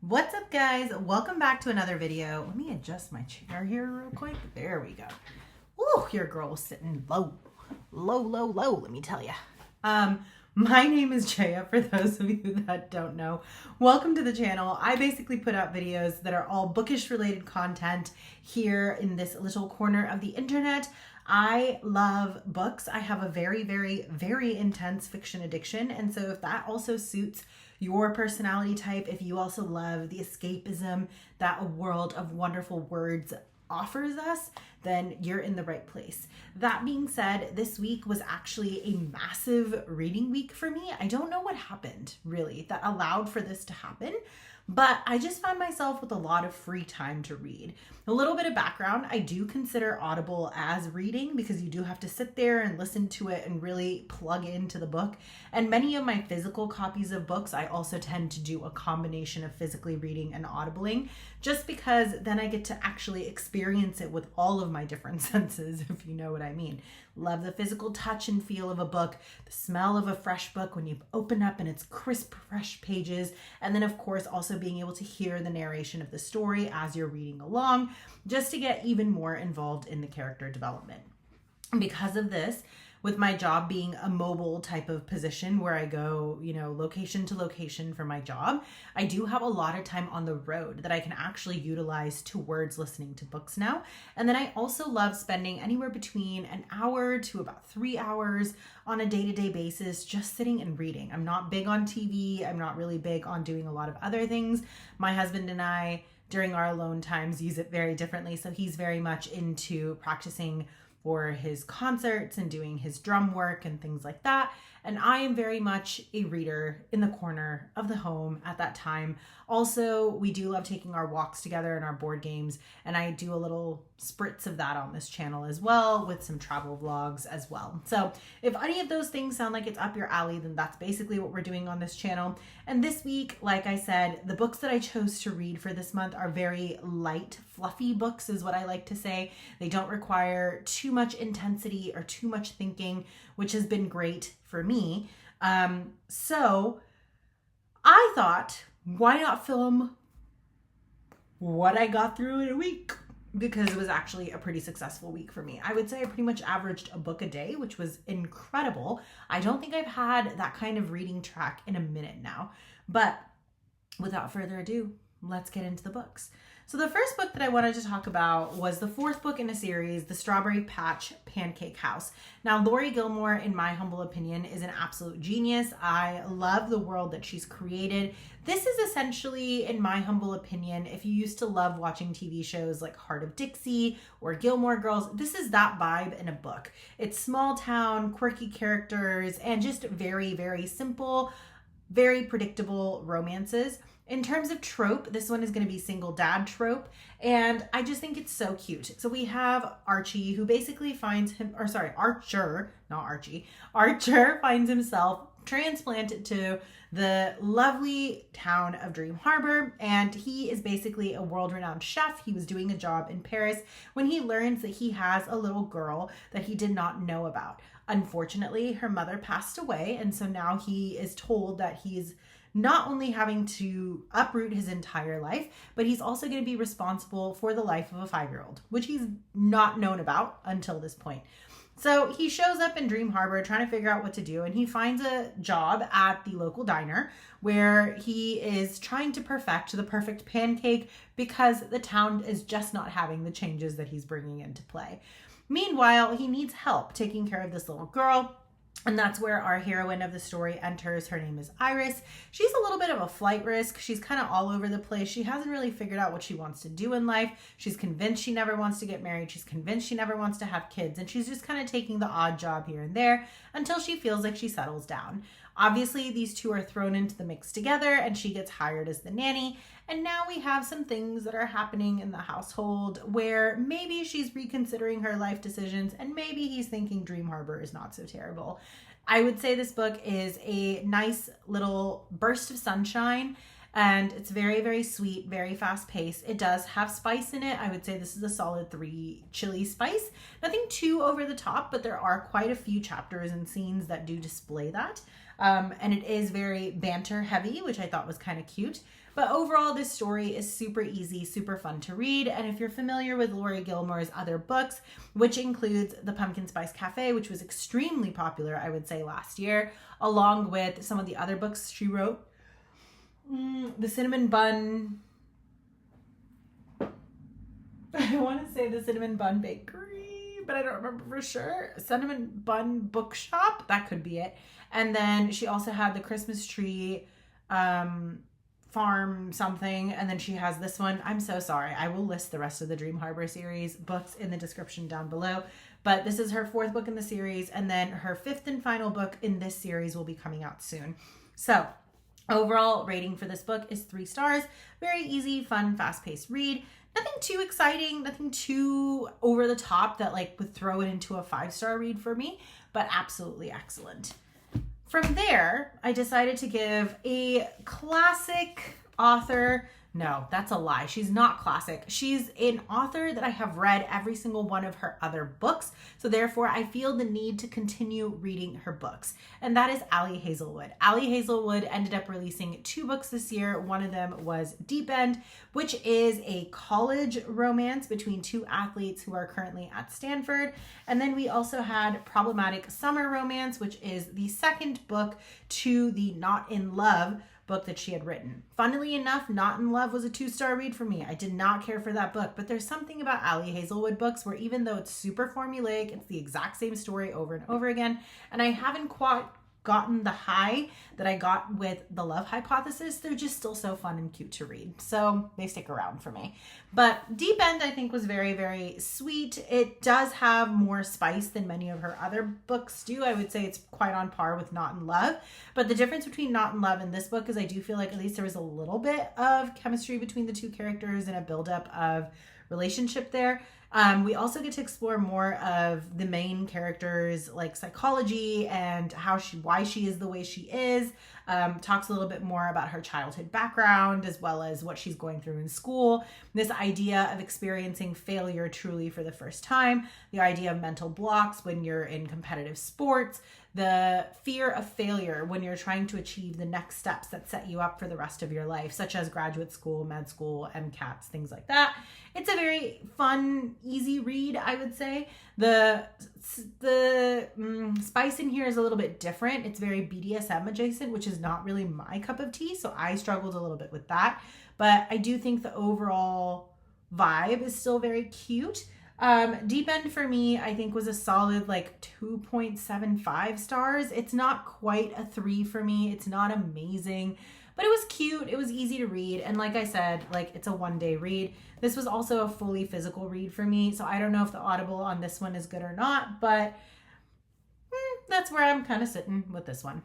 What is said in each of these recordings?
What's up, guys? Welcome back to another video. Let me adjust my chair here real quick. There we go. Ooh, your girl was sitting low, let me tell you. My name is Jaya, for those of you that don't know. Welcome to the channel. I basically put out videos that are all bookish related content here in this little corner of the internet. I love books. I have a very intense fiction addiction. And so if that also suits your personality type, if you also love the escapism that a world of wonderful words offers us, then you're in the right place. That being said, this week was actually a massive reading week for me. I don't know what happened really that allowed for this to happen, but I just found myself with a lot of free time to read. A little bit of background, I do consider Audible as reading because you do have to sit there and listen to it and really plug into the book. And many of my physical copies of books, I also tend to do a combination of physically reading and audibling, just because then I get to actually experience it with all of my different senses, if you know what I mean. Love the physical touch and feel of a book, the smell of a fresh book when you open up and it's crisp, fresh pages, and then of course also being able to hear the narration of the story as you're reading along, just to get even more involved in the character development. Because of this, with my job being a mobile type of position where I go, location to location for my job, I do have a lot of time on the road that I can actually utilize towards listening to books now. And then I also love spending anywhere between an hour to about 3 hours on a day-to-day basis just sitting and reading. I'm not big on TV. I'm not really big on doing a lot of other things. My husband and I, during our alone times, use it very differently. So he's very much into practicing for his concerts and doing his drum work and things like that. And I am very much a reader in the corner of the home at that time. Also, we do love taking our walks together and our board games, and I do a little spritz of that on this channel as well with some travel vlogs as well. So if any of those things sound like it's up your alley, then that's basically what we're doing on this channel. And this week, like I said, the books that I chose to read for this month are very light, fluffy books is what I like to say. They don't require too much intensity or too much thinking, which has been great for me. So I thought, why not film what I got through in a week? Because it was actually a pretty successful week for me. I would say I pretty much averaged a book a day, which was incredible. I don't think I've had that kind of reading track in a minute now. But without further ado, let's get into the books. So the first book that I wanted to talk about was the fourth book in a series, The Strawberry Patch Pancake House. Now, Laurie Gilmore, in my humble opinion, is an absolute genius. I love the world that she's created. This is essentially, in my humble opinion, if you used to love watching TV shows like Heart of Dixie or Gilmore Girls, this is that vibe in a book. It's small town, quirky characters, and just very simple, very predictable romances. In terms of trope, this one is going to be single dad trope, and I just think it's so cute. So we have Archie, who basically Archer finds himself transplanted to the lovely town of Dream Harbor, and he is basically a world-renowned chef. He was doing a job in Paris when he learns that he has a little girl that he did not know about. Unfortunately, her mother passed away, and so now he is told that he's not only having to uproot his entire life, but he's also going to be responsible for the life of a 5-year-old, which he's not known about until this point. So he shows up in Dream Harbor trying to figure out what to do, and he finds a job at the local diner where he is trying to perfect the perfect pancake because the town is just not having the changes that he's bringing into play. Meanwhile, he needs help taking care of this little girl. And that's where our heroine of the story enters. Her name is Iris. She's a little bit of a flight risk. She's kind of all over the place. She hasn't really figured out what she wants to do in life. She's convinced she never wants to get married. She's convinced she never wants to have kids. And she's just kind of taking the odd job here and there until she feels like she settles down. Obviously, these two are thrown into the mix together and she gets hired as the nanny. And now we have some things that are happening in the household where maybe she's reconsidering her life decisions and maybe he's thinking Dream Harbor is not so terrible. I would say this book is a nice little burst of sunshine, and it's very sweet, very fast paced. It does have spice in it. I would say this is a solid 3 chili spice. Nothing too over the top, but there are quite a few chapters and scenes that do display that. And it is very banter heavy, which I thought was kind of cute. But overall, this story is super easy, super fun to read. And if you're familiar with Laurie Gilmore's other books, which includes The Pumpkin Spice Cafe, which was extremely popular, I would say, last year, along with some of the other books she wrote, The Cinnamon Bun, I want to say The Cinnamon Bun Bakery, but I don't remember for sure. Cinnamon Bun Bookshop, that could be it. And then she also had The Christmas Tree Farm something, and then she has this one. I'm so sorry. I will list the rest of the Dream Harbor series books in the description down below. But this is her 4th book in the series, and then her 5th and final book in this series will be coming out soon. So overall rating for this book is 3 stars. Very easy, fun, fast-paced read. Nothing too exciting, nothing too over the top that like would throw it into a 5-star read for me, but absolutely excellent. From there, I decided to give a classic author. No, that's a lie. She's not classic. She's an author that I have read every single one of her other books. So therefore, I feel the need to continue reading her books. And that is Allie Hazelwood. Allie Hazelwood ended up releasing 2 books this year. One of them was Deep End, which is a college romance between 2 athletes who are currently at Stanford. And then we also had Problematic Summer Romance, which is the 2nd book to the Not in Love book that she had written. Funnily enough, Not in Love was a 2-star read for me. I did not care for that book, but there's something about Allie Hazelwood books where even though it's super formulaic, it's the exact same story over and over again, and I haven't quite gotten the high that I got with The Love Hypothesis. They're just still so fun and cute to read, so they stick around for me. But Deep End, I think, was very, very sweet. It does have more spice than many of her other books do. I would say it's quite on par with Not in Love, but the difference between Not in Love and this book is I do feel like at least there was a little bit of chemistry between the 2 characters and a buildup of relationship there. We also get to explore more of the main character's like psychology and why she is the way she is. Talks a little bit more about her childhood background as well as what she's going through in school. This idea of experiencing failure truly for the first time. The idea of mental blocks when you're in competitive sports. The fear of failure when you're trying to achieve the next steps that set you up for the rest of your life, such as graduate school, med school, MCATs, things like that. It's a very fun, easy read, I would say. The spice in here is a little bit different. It's very BDSM adjacent, which is not really my cup of tea, so I struggled a little bit with that. But I do think the overall vibe is still very cute. Deep End for me, I think was a solid like 2.75 stars. It's not quite a 3 for me. It's not amazing, but it was cute. It was easy to read. And like I said, like it's a 1-day read. This was also a fully physical read for me. So I don't know if the Audible on this one is good or not, but that's where I'm kind of sitting with this one.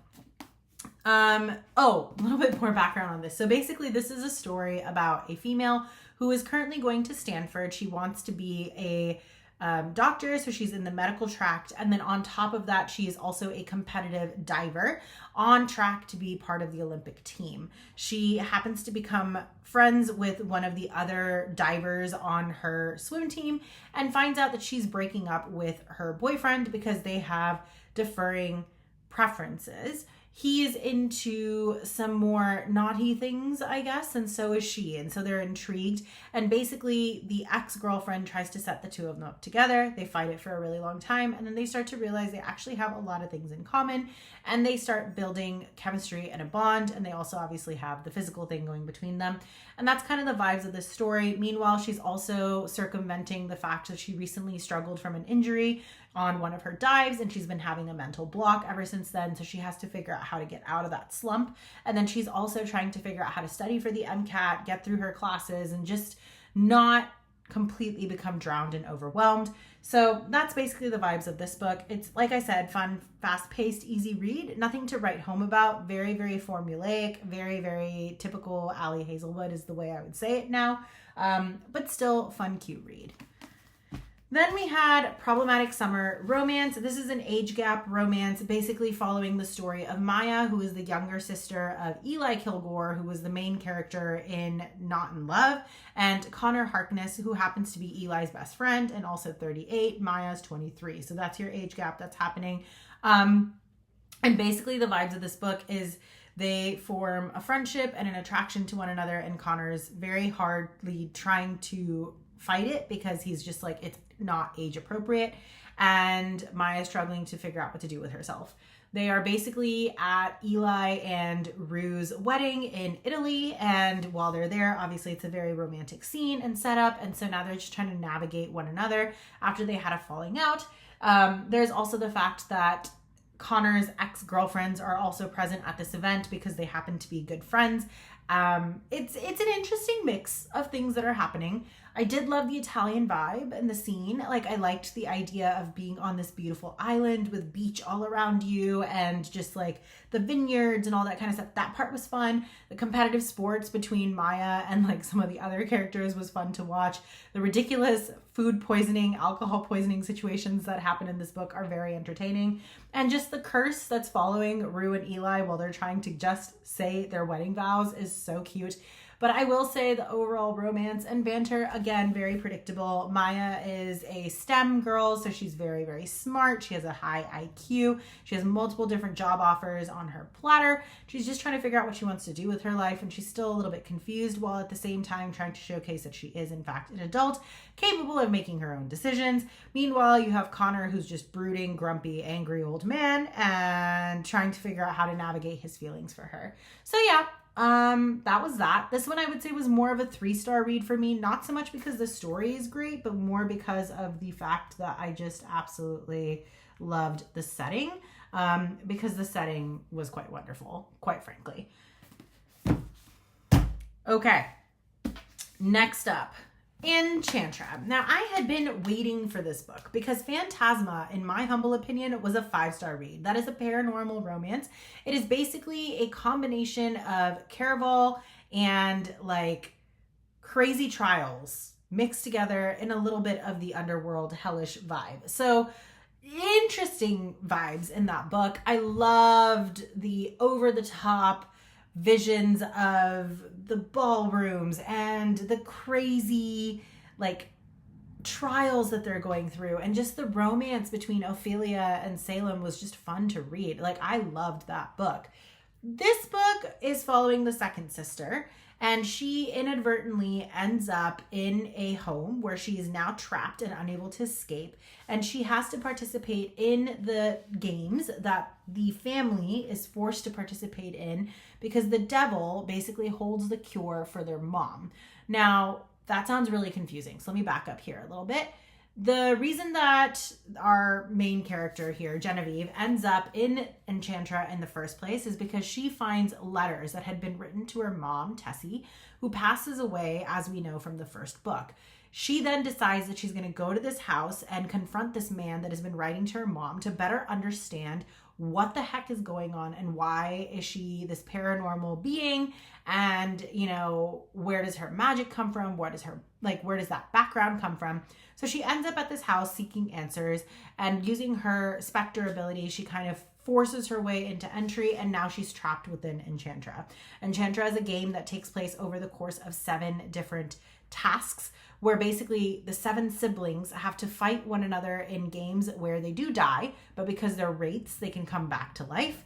A little bit more background on this. So basically this is a story about a female who is currently going to Stanford. She wants to be a doctor, so she's in the medical tract. And then on top of that, she is also a competitive diver on track to be part of the Olympic team. She happens to become friends with one of the other divers on her swim team and finds out that she's breaking up with her boyfriend because they have differing preferences. He's into some more naughty things, I guess, and so is she. And so they're intrigued. And basically, the ex-girlfriend tries to set the 2 of them up together. They fight it for a really long time. And then they start to realize they actually have a lot of things in common. And they start building chemistry and a bond. And they also obviously have the physical thing going between them. And that's kind of the vibes of this story. Meanwhile, she's also circumventing the fact that she recently struggled from an injury on one of her dives, and she's been having a mental block ever since then. So she has to figure out how to get out of that slump. And then she's also trying to figure out how to study for the MCAT, get through her classes, and just not completely become drowned and overwhelmed. So that's basically the vibes of this book. It's, like I said, fun, fast-paced, easy read. Nothing to write home about. Very, very formulaic. Very, very typical Allie Hazelwood is the way I would say it now. But still fun, cute read. Then we had Problematic Summer Romance. This is an age gap romance, basically following the story of Maya, who is the younger sister of Eli Kilgore, who was the main character in Not in Love, and Connor Harkness, who happens to be Eli's best friend and also 38. Maya's 23. So that's your age gap that's happening. And basically the vibes of this book is They form a friendship and an attraction to one another, and Connor's very hardly trying to fight it because he's just like, it's not age appropriate. And Maya's struggling to figure out what to do with herself. They are basically at Eli and Rue's wedding in Italy. And while they're there, obviously it's a very romantic scene and setup. And so now they're just trying to navigate one another after they had a falling out. There's also the fact that Connor's ex-girlfriends are also present at this event because they happen to be good friends. It's an interesting mix of things that are happening. I did love the Italian vibe and the scene. Like, I liked the idea of being on this beautiful island with beach all around you and just like the vineyards and all that kind of stuff. That part was fun. The competitive sports between Maya and like some of the other characters was fun to watch. The ridiculous food poisoning, alcohol poisoning situations that happen in this book are very entertaining. And just the curse that's following Rue and Eli while they're trying to just say their wedding vows is so cute. But I will say the overall romance and banter, again, very predictable. Maya is a STEM girl, so she's very, very smart. She has a high IQ. She has multiple different job offers on her platter. She's just trying to figure out what she wants to do with her life, and she's still a little bit confused while at the same time trying to showcase that she is, in fact, an adult, capable of making her own decisions. Meanwhile, you have Connor, who's just brooding, grumpy, angry old man, and trying to figure out how to navigate his feelings for her. So yeah, that was that. This one I would say was more of a 3-star read for me, not so much because the story is great, but more because of the fact that I just absolutely loved the setting, because the setting was quite wonderful, quite frankly. Okay, next up, Enchanter. Now, I had been waiting for this book because Phantasma, in my humble opinion, was a 5-star read. That is a paranormal romance. It is basically a combination of Caraval and like crazy trials mixed together in a little bit of the underworld hellish vibe. So interesting vibes in that book. I loved the over-the-top visions of the ballrooms and the crazy like trials that they're going through, and just the romance between Ophelia and Salem was just fun to read. Like, I loved that book. This book is following the second sister, and she inadvertently ends up in a home where she is now trapped and unable to escape, and she has to participate in the games that the family is forced to participate in because the devil basically holds the cure for their mom. Now, that sounds really confusing, so let me back up here a little bit. The reason that our main character here, Genevieve, ends up in Enchanter in the first place is because she finds letters that had been written to her mom, Tessie, who passes away, as we know from the first book. She then decides that she's going to go to this house and confront this man that has been writing to her mom to better understand what the heck is going on and why is she this paranormal being, and, you know, where does her magic come from? Where does that background come from? So she ends up at this house seeking answers, and using her specter ability, she kind of forces her way into entry, and now she's trapped within Enchanter. Enchanter is a game that takes place over the course of 7 different tasks, where basically the 7 siblings have to fight one another in games where they do die, but because they're wraiths, they can come back to life.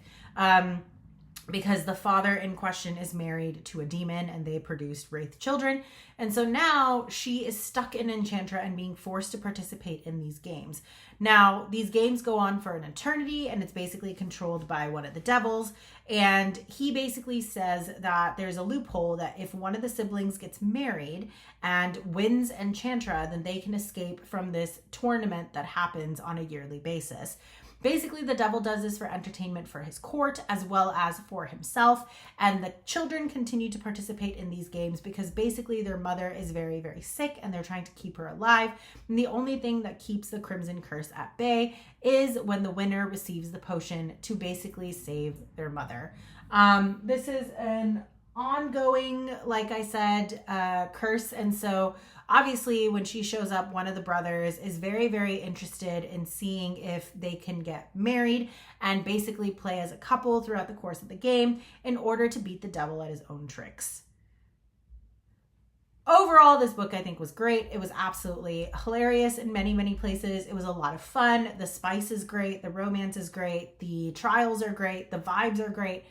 Because the father in question is married to a demon and they produced wraith children. And so now she is stuck in Enchanter and being forced to participate in these games. Now, these games go on for an eternity, and it's basically controlled by one of the devils. And he basically says that there's a loophole that if one of the siblings gets married and wins Enchanter, then they can escape from this tournament that happens on a yearly basis. Basically, the devil does this for entertainment for his court as well as for himself, and the children continue to participate in these games because basically their mother is very, very sick and they're trying to keep her alive, and the only thing that keeps the Crimson Curse at bay is when the winner receives the potion to basically save their mother. This is an ongoing, like I said, curse, and so obviously, when she shows up, one of the brothers is very, very interested in seeing if they can get married and basically play as a couple throughout the course of the game in order to beat the devil at his own tricks. Overall, this book I think was great. It was absolutely hilarious in many, many places. It was a lot of fun. The spice is great. The romance is great. The trials are great. The vibes are great.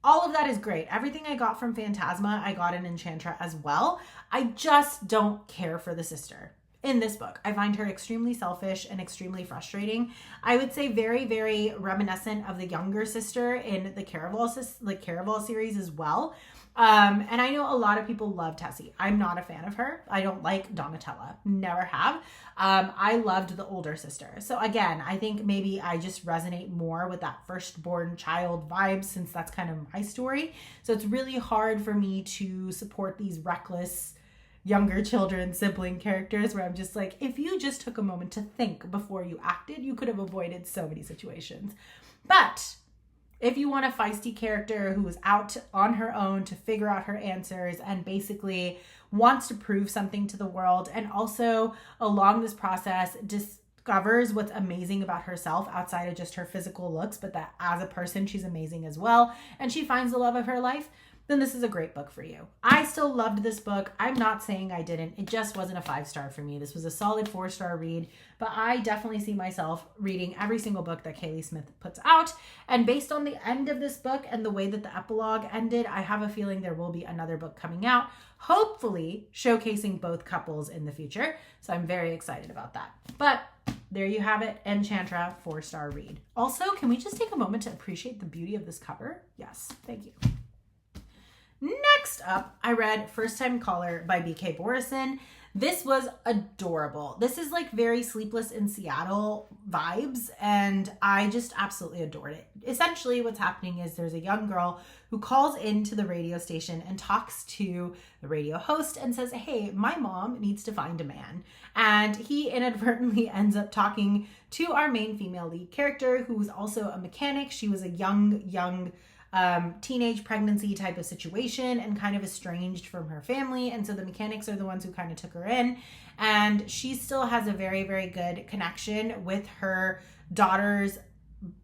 all of that is great. Everything I got from Phantasma, I got in Enchanter as well. I just don't care for the sister in this book. I find her extremely selfish and extremely frustrating. I would say very, very reminiscent of the younger sister in the Caraval series as well. And I know a lot of people love Tessie. I'm not a fan of her. I don't like Donatella. Never have. I loved the older sister. So again, I think maybe I just resonate more with that firstborn child vibe since that's kind of my story. So it's really hard for me to support these reckless younger children sibling characters where I'm just like, if you just took a moment to think before you acted, you could have avoided so many situations. But if you want a feisty character who is out on her own to figure out her answers and basically wants to prove something to the world, and also along this process discovers what's amazing about herself outside of just her physical looks, but that as a person, she's amazing as well, and she finds the love of her life, then this is a great book for you. I still loved this book. I'm not saying I didn't. It just wasn't a 5-star for me. This was a solid 4-star read, but I definitely see myself reading every single book that Kaylie Smith puts out. And based on the end of this book and the way that the epilogue ended, I have a feeling there will be another book coming out, hopefully showcasing both couples in the future. So I'm very excited about that. But there you have it, Enchanter, 4-star read. Also, can we just take a moment to appreciate the beauty of this cover? Yes, thank you. Next up, I read First Time Caller by B.K. Borison. This was adorable. This is like very Sleepless in Seattle vibes, and I just absolutely adored it. Essentially, what's happening is there's a young girl who calls into the radio station and talks to the radio host and says, hey, my mom needs to find a man. And he inadvertently ends up talking to our main female lead character, who was also a mechanic. She was a young teenage pregnancy type of situation and kind of estranged from her family. And so the mechanics are the ones who kind of took her in. And she still has a very, very good connection with her daughter's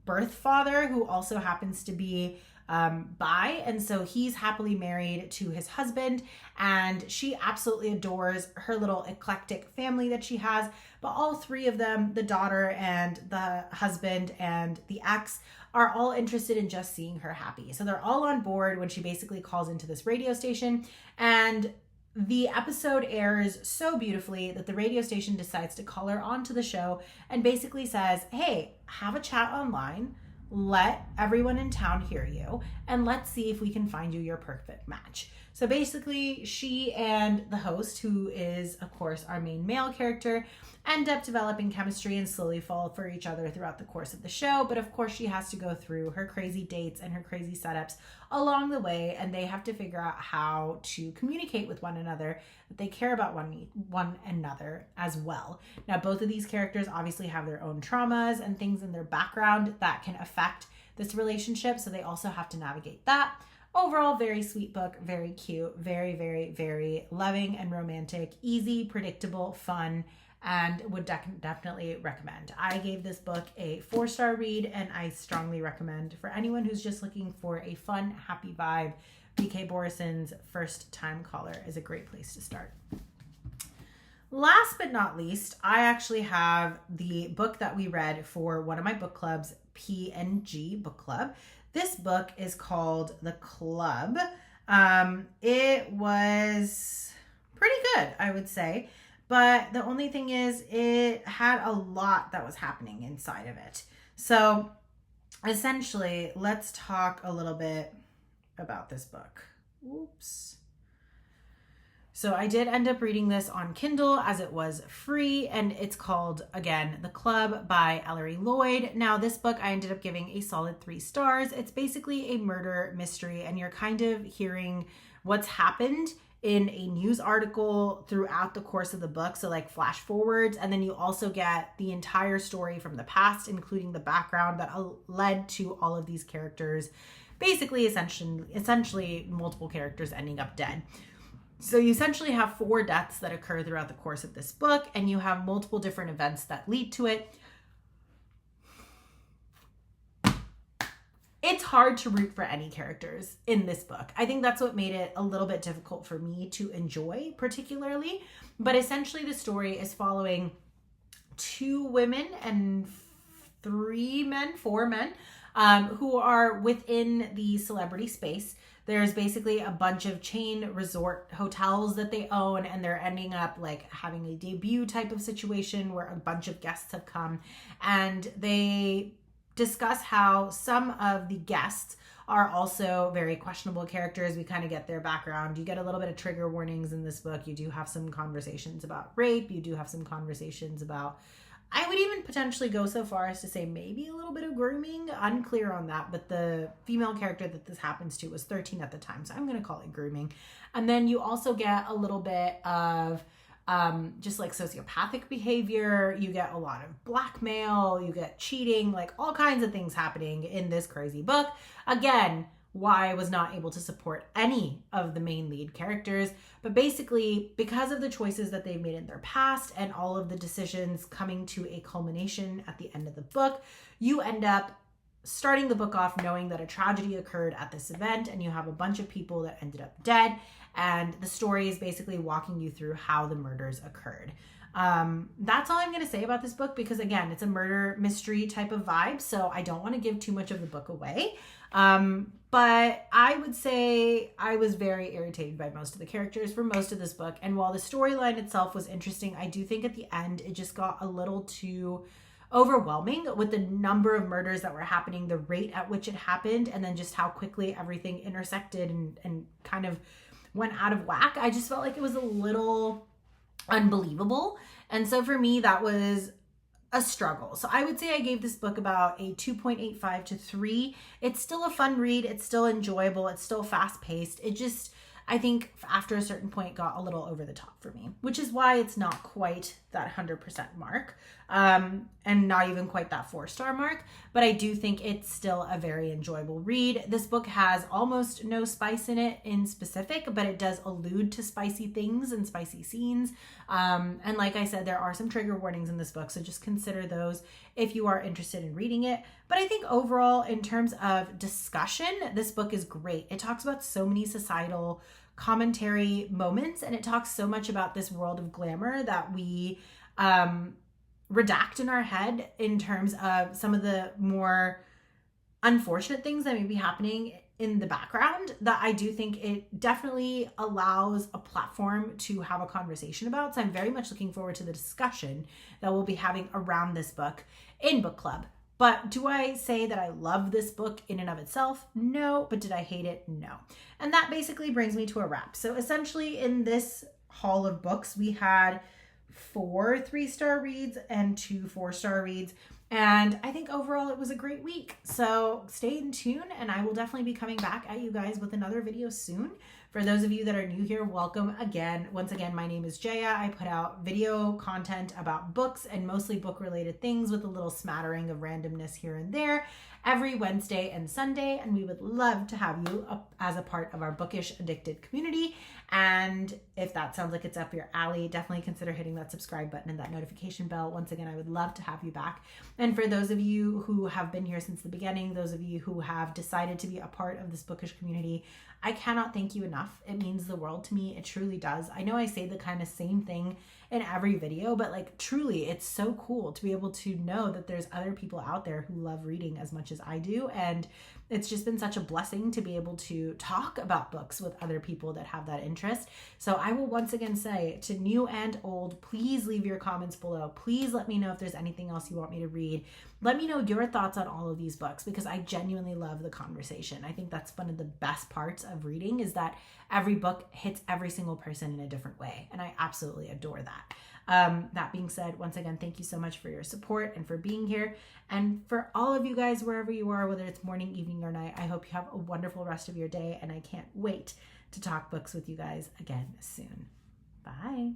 birth father, who also happens to be bi. And so he's happily married to his husband, and she absolutely adores her little eclectic family that she has. But all three of them, the daughter and the husband and the ex, are all interested in just seeing her happy. So they're all on board when she basically calls into this radio station, and the episode airs so beautifully that the radio station decides to call her onto the show and basically says, hey, have a chat online, let everyone in town hear you, and let's see if we can find you your perfect match. So basically, she and the host, who is, of course, our main male character, end up developing chemistry and slowly fall for each other throughout the course of the show. But of course, she has to go through her crazy dates and her crazy setups along the way, and they have to figure out how to communicate with one another, that they care about one another as well. Now, both of these characters obviously have their own traumas and things in their background that can affect this relationship, so they also have to navigate that. Overall, very sweet book, very cute, very, very, very loving and romantic, easy, predictable, fun, and would definitely recommend. I gave this book a 4-star read, and I strongly recommend for anyone who's just looking for a fun, happy vibe. B.K. Borison's First Time Caller is a great place to start. Last but not least, I actually have the book that we read for one of my book clubs, P&G Book Club. This book is called The Club. It was pretty good, I would say. But the only thing is, it had a lot that was happening inside of it. So essentially, let's talk a little bit about this book. Oops. So I did end up reading this on Kindle as it was free, and it's called, again, The Club by Ellery Lloyd. Now, this book I ended up giving a solid 3 stars. It's basically a murder mystery, and you're kind of hearing what's happened in a news article throughout the course of the book. So like flash forwards, and then you also get the entire story from the past, including the background that led to all of these characters, basically essentially multiple characters ending up dead. So you essentially have 4 deaths that occur throughout the course of this book, and you have multiple different events that lead to it. It's hard to root for any characters in this book. I think that's what made it a little bit difficult for me to enjoy particularly. But essentially the story is following 2 women and 4 men who are within the celebrity space. There's basically a bunch of chain resort hotels that they own, and they're ending up like having a debut type of situation where a bunch of guests have come, and they discuss how some of the guests are also very questionable characters. We kind of get their background. You get a little bit of trigger warnings in this book. You do have some conversations about rape. You do have some conversations about, I would even potentially go so far as to say maybe a little bit of grooming. Unclear on that, but the female character that this happens to was 13 at the time, so I'm going to call it grooming. And then you also get a little bit of just like sociopathic behavior. You get a lot of blackmail, you get cheating, like all kinds of things happening in this crazy book. Again, why I was not able to support any of the main lead characters, but basically because of the choices that they've made in their past and all of the decisions coming to a culmination at the end of the book, you end up starting the book off knowing that a tragedy occurred at this event, and you have a bunch of people that ended up dead, and the story is basically walking you through how the murders occurred. That's all I'm going to say about this book, because again, it's a murder mystery type of vibe, so I don't want to give too much of the book away. But I would say I was very irritated by most of the characters for most of this book, and while the storyline itself was interesting, I do think at the end it just got a little too overwhelming with the number of murders that were happening, the rate at which it happened, and then just how quickly everything intersected and kind of went out of whack. I just felt like it was a little unbelievable. And so for me, that was a struggle. So I would say I gave this book about a 2.85 to 3. It's still a fun read. It's still enjoyable. It's still fast paced. It just, I think after a certain point got a little over the top for me, which is why it's not quite that 100% mark, and not even quite that 4-star mark. But I do think it's still a very enjoyable read. This book has almost no spice in it in specific, but it does allude to spicy things and spicy scenes. And like I said, there are some trigger warnings in this book, so just consider those if you are interested in reading it. But I think overall, in terms of discussion, this book is great. It talks about so many societal commentary moments, and it talks so much about this world of glamour that we redact in our head in terms of some of the more unfortunate things that may be happening in the background, that I do think it definitely allows a platform to have a conversation about. So I'm very much looking forward to the discussion that we'll be having around this book in book club. But do I say that I love this book in and of itself? No. But did I hate it? No. And that basically brings me to a wrap. So essentially in this haul of books, we had 4 3-star reads and 2 4-star reads. And I think overall it was a great week. So stay in tune, and I will definitely be coming back at you guys with another video soon. For those of you that are new here, welcome again. Once again, my name is Jaya. I put out video content about books and mostly book related things with a little smattering of randomness here and there every Wednesday and Sunday, and we would love to have you as a part of our Bookish Addicted community. And if that sounds like it's up your alley, definitely consider hitting that subscribe button and that notification bell. Once again, I would love to have you back. And for those of you who have been here since the beginning, those of you who have decided to be a part of this bookish community, I cannot thank you enough. It means the world to me. It truly does. I know I say the kind of same thing in every video, but like truly, it's so cool to be able to know that there's other people out there who love reading as much as I do. And it's just been such a blessing to be able to talk about books with other people that have that interest. So I will once again say to new and old, please leave your comments below. Please let me know if there's anything else you want me to read. Let me know your thoughts on all of these books, because I genuinely love the conversation. I think that's one of the best parts of reading, is that every book hits every single person in a different way. And I absolutely adore that. That being said, once again, thank you so much for your support and for being here. And for all of you guys, wherever you are, whether it's morning, evening, or night, I hope you have a wonderful rest of your day. And I can't wait to talk books with you guys again soon. Bye.